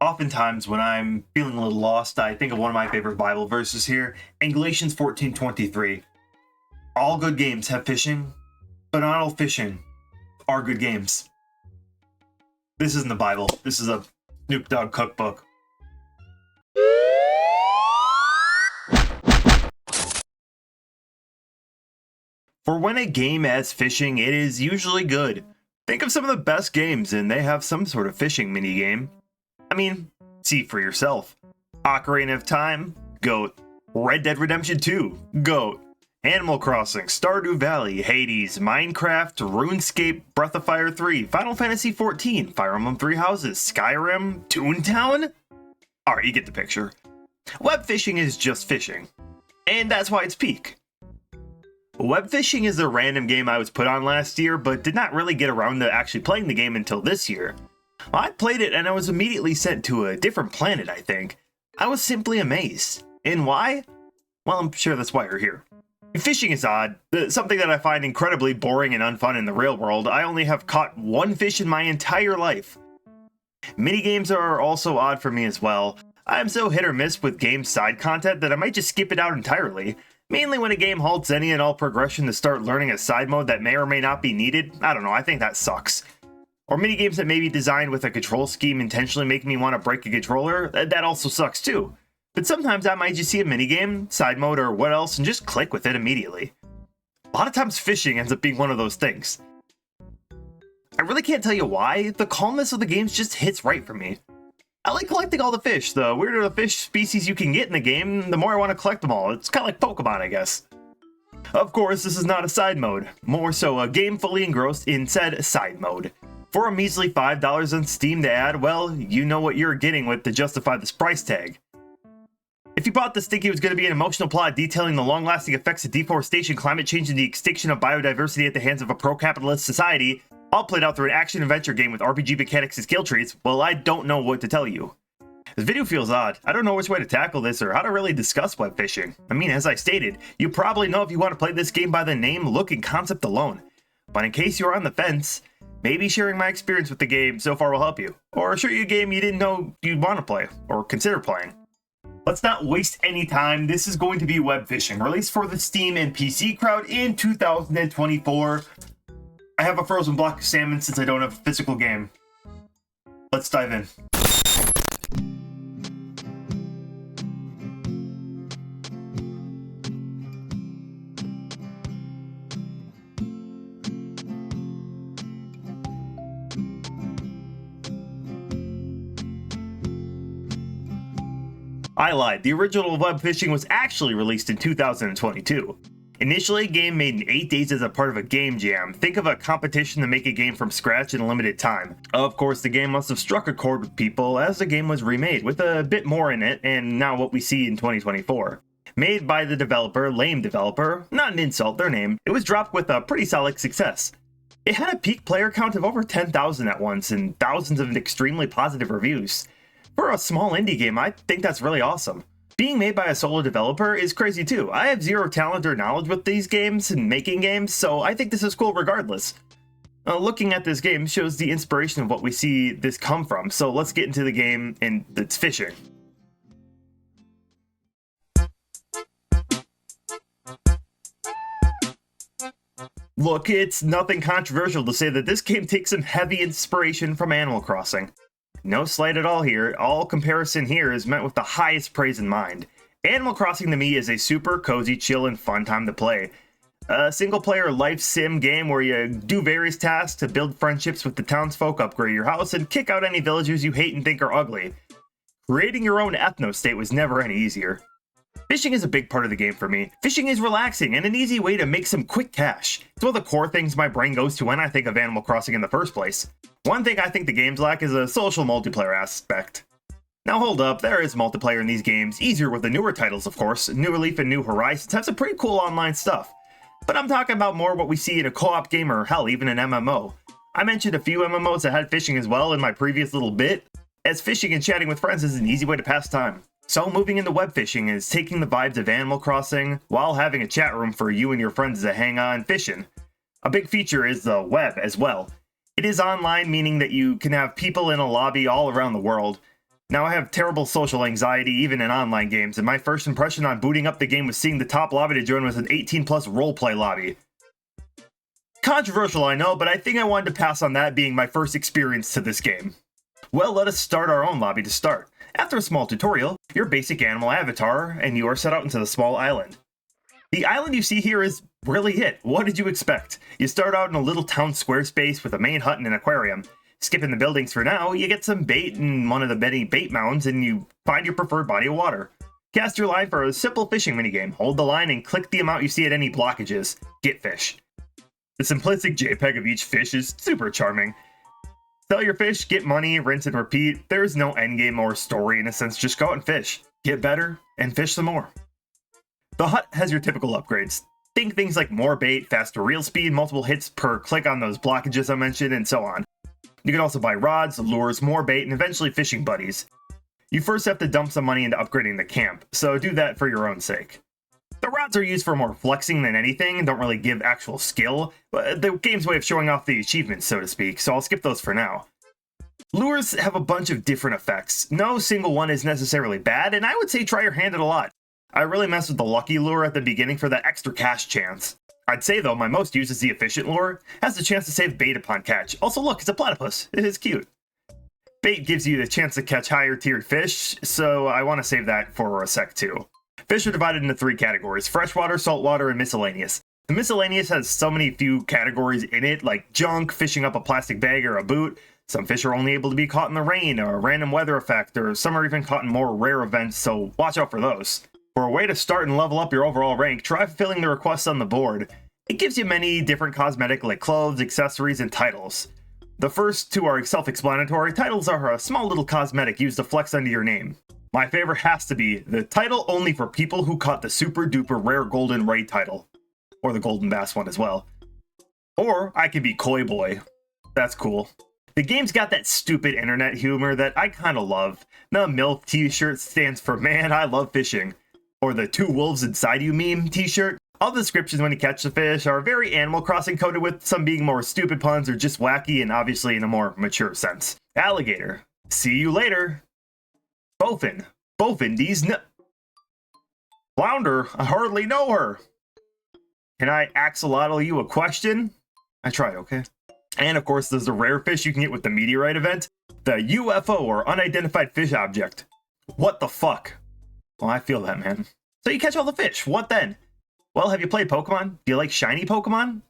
Oftentimes, when I'm feeling a little lost, I think of one of my favorite Bible verses here in Galatians 14:23. All good games have fishing, but not all fishing are good games. This isn't the Bible. This is a Snoop Dogg cookbook. For when a game adds fishing, it is usually good. Think of some of the best games, and they have some sort of fishing minigame. I mean, see for yourself. Ocarina of Time, GOAT. Red Dead Redemption 2, GOAT. Animal Crossing, Stardew Valley, Hades, Minecraft, RuneScape, Breath of Fire 3, Final Fantasy 14, Fire Emblem 3 Houses, Skyrim, Toontown? Alright, you get the picture. Web fishing is just fishing. And that's why it's peak. Web fishing is a random game I was put on last year, but did not really get around to actually playing the game until this year. I played it and I was immediately sent to a different planet, I think. I was simply amazed. And why? Well, I'm sure that's why you're here. Fishing is odd, something that I find incredibly boring and unfun in the real world. I only have caught one fish in my entire life. Minigames are also odd for me as well. I'm so hit or miss with game side content that I might just skip it out entirely. Mainly when a game halts any and all progression to start learning a side mode that may or may not be needed. I don't know, I think that sucks. Or minigames that may be designed with a control scheme intentionally making me want to break a controller, that also sucks too. But sometimes I might just see a minigame, side mode, or what else and just click with it immediately. A lot of times fishing ends up being one of those things. I really can't tell you why, the calmness of the games just hits right for me. I like collecting all the fish. The weirder the fish species you can get in the game, the more I want to collect them all. It's kind of like Pokemon, I guess. Of course, this is not a side mode, more so a game fully engrossed in said side mode. For a measly $5 on Steam to add, well, you know what you're getting with to justify this price tag. If you bought this thinking it was going to be an emotional plot detailing the long-lasting effects of deforestation, climate change, and the extinction of biodiversity at the hands of a pro-capitalist society, all played out through an action-adventure game with RPG mechanics and skill trees, well, I don't know what to tell you. This video feels odd. I don't know which way to tackle this or how to really discuss web fishing. I mean, as I stated, you probably know if you want to play this game by the name, look, and concept alone. But in case you're on the fence, maybe sharing my experience with the game so far will help you. Or show you a game you didn't know you'd want to play, or consider playing. Let's not waste any time. This is going to be Web Fishing, released for the Steam and PC crowd in 2024. I have a frozen block of salmon since I don't have a physical game. Let's dive in. I lied, the original Web Fishing was actually released in 2022. Initially, a game made in 8 days as a part of a game jam. Think of a competition to make a game from scratch in a limited time. Of course, the game must have struck a chord with people as the game was remade, with a bit more in it, and now what we see in 2024. Made by the developer, Lame Developer, not an insult, their name, it was dropped with a pretty solid success. It had a peak player count of over 10,000 at once, and thousands of extremely positive reviews. For a small indie game, I think that's really awesome. Being made by a solo developer is crazy too. I have zero talent or knowledge with these games and making games, so I think this is cool regardless. Looking at this game shows the inspiration of what we see this come from, so let's get into the game and it's fishing. Look, it's nothing controversial to say that this game takes some heavy inspiration from Animal Crossing. No slight at all here, all comparison here is meant with the highest praise in mind. Animal Crossing to me is a super cozy, chill, and fun time to play. A single-player life sim game where you do various tasks to build friendships with the townsfolk, upgrade your house, and kick out any villagers you hate and think are ugly. Creating your own ethno-state was never any easier. Fishing is a big part of the game for me. Fishing is relaxing and an easy way to make some quick cash. It's one of the core things my brain goes to when I think of Animal Crossing in the first place. One thing I think the games lack is a social multiplayer aspect. Now hold up, there is multiplayer in these games, easier with the newer titles of course. New Leaf and New Horizons have some pretty cool online stuff. But I'm talking about more what we see in a co-op game or hell, even an MMO. I mentioned a few MMOs that had fishing as well in my previous little bit, as fishing and chatting with friends is an easy way to pass time. So moving into web fishing is taking the vibes of Animal Crossing while having a chat room for you and your friends to hang on fishing. A big feature is the web as well. It is online, meaning that you can have people in a lobby all around the world. Now, I have terrible social anxiety even in online games, and my first impression on booting up the game was seeing the top lobby to join was an 18+ roleplay lobby. Controversial, I know, but I think I wanted to pass on that being my first experience to this game. Well, let us start our own lobby to start. After a small tutorial, your basic animal avatar, and you are set out into the small island. The island you see here is really it. What did you expect? You start out in a little town square space with a main hut and an aquarium. Skipping the buildings for now, you get some bait in one of the many bait mounds and you find your preferred body of water. Cast your line for a simple fishing minigame. Hold the line and click the amount you see at any blockages. Get fish. The simplistic JPEG of each fish is super charming. Sell your fish, get money, rinse and repeat. There is no endgame or story in a sense, just go out and fish. Get better, and fish some more. The hut has your typical upgrades. Think things like more bait, faster reel speed, multiple hits per click on those blockages I mentioned, and so on. You can also buy rods, lures, more bait, and eventually fishing buddies. You first have to dump some money into upgrading the camp, so do that for your own sake. The rods are used for more flexing than anything, don't really give actual skill, but the game's way of showing off the achievements, so to speak, so I'll skip those for now. Lures have a bunch of different effects. No single one is necessarily bad, and I would say try your hand at a lot. I really messed with the lucky lure at the beginning for that extra cash chance. I'd say though, my most used is the efficient lure, has the chance to save bait upon catch. Also look, it's a platypus, it is cute. Bait gives you the chance to catch higher tiered fish, so I want to save that for a sec too. Fish are divided into 3 categories: freshwater, saltwater, and miscellaneous. The miscellaneous has so many few categories in it, like junk, fishing up a plastic bag or a boot. Some fish are only able to be caught in the rain, or a random weather effect, or some are even caught in more rare events, so watch out for those. For a way to start and level up your overall rank, try fulfilling the requests on the board. It gives you many different cosmetic like clothes, accessories, and titles. The first 2 are self-explanatory. Titles are a small little cosmetic used to flex under your name. My favorite has to be the title only for people who caught the super duper rare golden ray title. Or the golden bass one as well. Or I can be Koi Boy. That's cool. The game's got that stupid internet humor that I kinda love. The MILF t-shirt stands for Man, I Love Fishing. Or the 2 wolves inside you meme t-shirt. All the descriptions when you catch the fish are very Animal Crossing coded, with some being more stupid puns or just wacky and obviously in a more mature sense. Alligator. See you later. Bowfin. Bowfin, Flounder, I hardly know her. Can I axolotl you a question? I tried, okay. And of course, there's the rare fish you can get with the meteorite event. The UFO, or unidentified fish object. What the fuck? Well, I feel that, man. So you catch all the fish, what then? Well, have you played Pokemon? Do you like shiny Pokemon?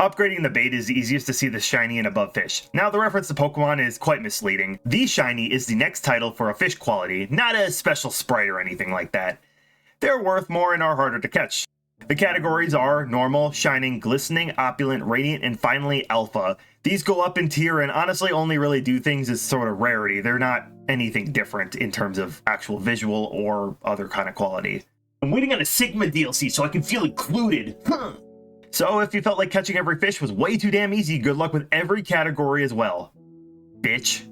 Upgrading the bait is the easiest to see the shiny and above fish. Now, the reference to Pokemon is quite misleading. The shiny is the next title for a fish quality, not a special sprite or anything like that. They're worth more and are harder to catch. The categories are normal, shining, glistening, opulent, radiant, and finally alpha. These go up in tier and honestly only really do things as sort of rarity. They're not anything different in terms of actual visual or other kind of quality. I'm waiting on a Sigma DLC so I can feel included. So if you felt like catching every fish was way too damn easy, good luck with every category as well. Bitch.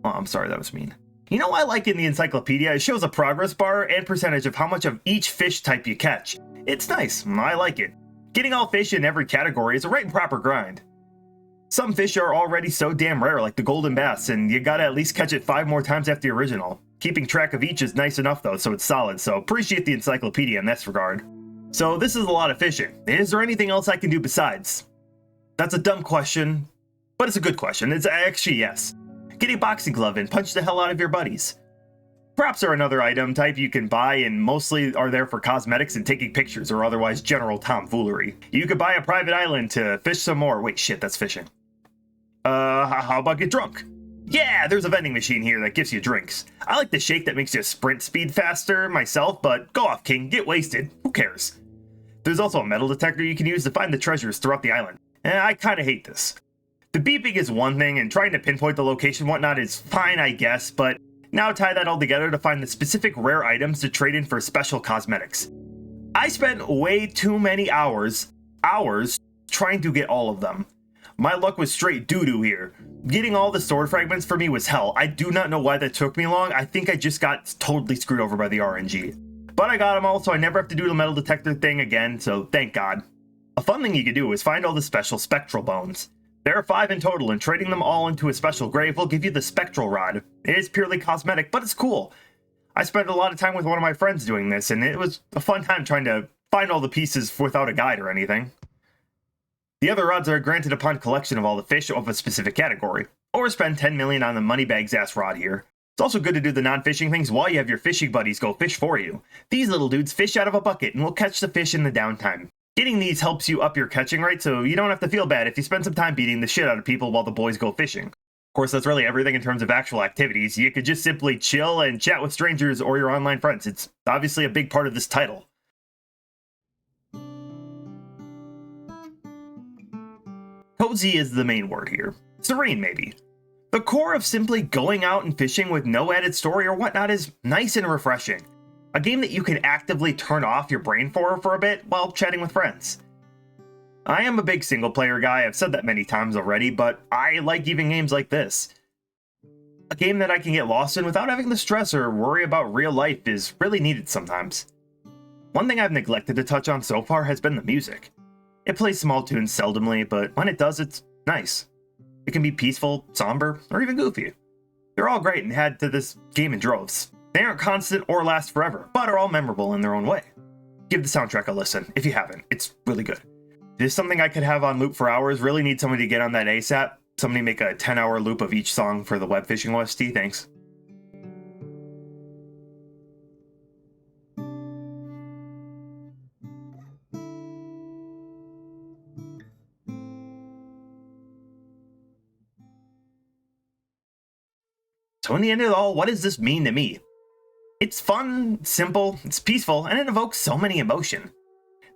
Oh, I'm sorry, that was mean. You know what I like in the encyclopedia? It shows a progress bar and percentage of how much of each fish type you catch. It's nice, I like it. Getting all fish in every category is a right and proper grind. Some fish are already so damn rare, like the golden bass, and you gotta at least catch it 5 more times after the original. Keeping track of each is nice enough though, so it's solid, so appreciate the encyclopedia in this regard. So this is a lot of fishing. Is there anything else I can do besides? That's a dumb question, but it's a good question. It's actually yes. Get a boxing glove and punch the hell out of your buddies. Props are another item type you can buy and mostly are there for cosmetics and taking pictures or otherwise general tomfoolery. You could buy a private island to fish some more. Wait, shit, that's fishing. How about get drunk? Yeah, there's a vending machine here that gives you drinks. I like the shake that makes you sprint speed faster myself, but go off, King, get wasted. Who cares? There's also a metal detector you can use to find the treasures throughout the island. And I kinda hate this. The beeping is one thing, and trying to pinpoint the location and whatnot is fine, I guess, but now tie that all together to find the specific rare items to trade in for special cosmetics. I spent way too many hours trying to get all of them. My luck was straight doo-doo here. Getting all the sword fragments for me was hell. I do not know why that took me long. I think I just got totally screwed over by the RNG. But I got them all, so I never have to do the metal detector thing again, so thank God. A fun thing you could do is find all the special spectral bones. There are 5 in total, and trading them all into a special grave will give you the spectral rod. It is purely cosmetic, but it's cool. I spent a lot of time with one of my friends doing this, and it was a fun time trying to find all the pieces without a guide or anything. The other rods are granted upon collection of all the fish of a specific category, or spend 10 million on the moneybags ass rod here. It's also good to do the non-fishing things while you have your fishing buddies go fish for you. These little dudes fish out of a bucket and will catch the fish in the downtime. Getting these helps you up your catching rate, so you don't have to feel bad if you spend some time beating the shit out of people while the boys go fishing. Of course, that's really everything in terms of actual activities. You could just simply chill and chat with strangers or your online friends. It's obviously a big part of this title. Cozy is the main word here. Serene, maybe. The core of simply going out and fishing with no added story or whatnot is nice and refreshing. A game that you can actively turn off your brain for a bit while chatting with friends. I am a big single player guy, I've said that many times already, but I like even games like this. A game that I can get lost in without having the stress or worry about real life is really needed sometimes. One thing I've neglected to touch on so far has been the music. It plays small tunes seldomly, but when it does, it's nice. It can be peaceful, somber, or even goofy. They're all great and add to this game in droves. They aren't constant or last forever, but are all memorable in their own way. Give the soundtrack a listen, if you haven't. It's really good. It is something I could have on loop for hours. Really need somebody to get on that ASAP. Somebody make a 10-hour loop of each song for the Webfishing OST, thanks. So in the end of it all, what does this mean to me? It's fun, simple, it's peaceful, and it evokes so many emotion.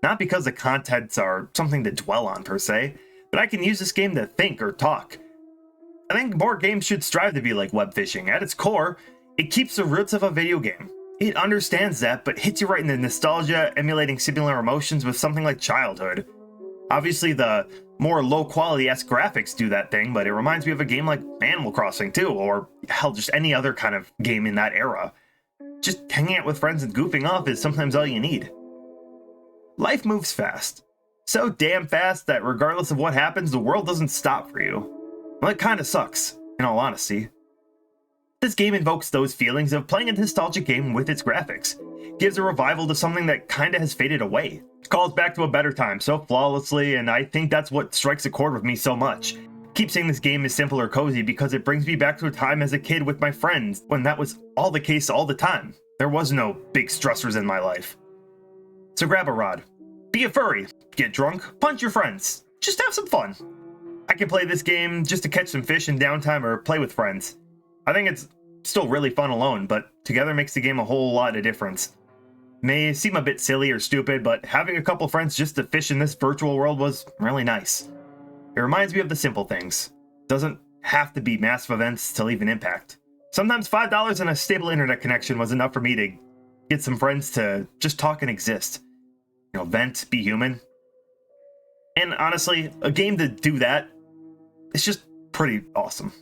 Not because the contents are something to dwell on per se, but I can use this game to think or talk. I think more games should strive to be like Webfishing. At its core, it keeps the roots of a video game. It understands that, but hits you right in the nostalgia, emulating similar emotions with something like childhood. Obviously, the more low-quality-esque graphics do that thing, but it reminds me of a game like Animal Crossing too, or hell, just any other kind of game in that era. Just hanging out with friends and goofing off is sometimes all you need. Life moves fast. So damn fast that regardless of what happens, the world doesn't stop for you. Well, it kinda sucks, in all honesty. This game invokes those feelings of playing a nostalgic game with its graphics. Gives a revival to something that kinda has faded away. It calls back to a better time so flawlessly, and I think that's what strikes a chord with me so much. Keep saying this game is simple or cozy because it brings me back to a time as a kid with my friends when that was all the case all the time. There was no big stressors in my life. So grab a rod. Be a furry. Get drunk. Punch your friends. Just have some fun. I can play this game just to catch some fish in downtime or play with friends. I think it's still really fun alone, but together makes the game a whole lot of difference. May seem a bit silly or stupid, but having a couple friends just to fish in this virtual world was really nice. It reminds me of the simple things. Doesn't have to be massive events to leave an impact. Sometimes $5 and a stable internet connection was enough for me to get some friends to just talk and exist. You know, vent, be human. And honestly, a game to do that, it's just pretty awesome.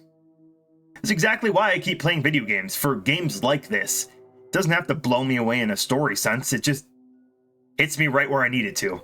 It's exactly why I keep playing video games, for games like this. It doesn't have to blow me away in a story sense, it just hits me right where I need it to.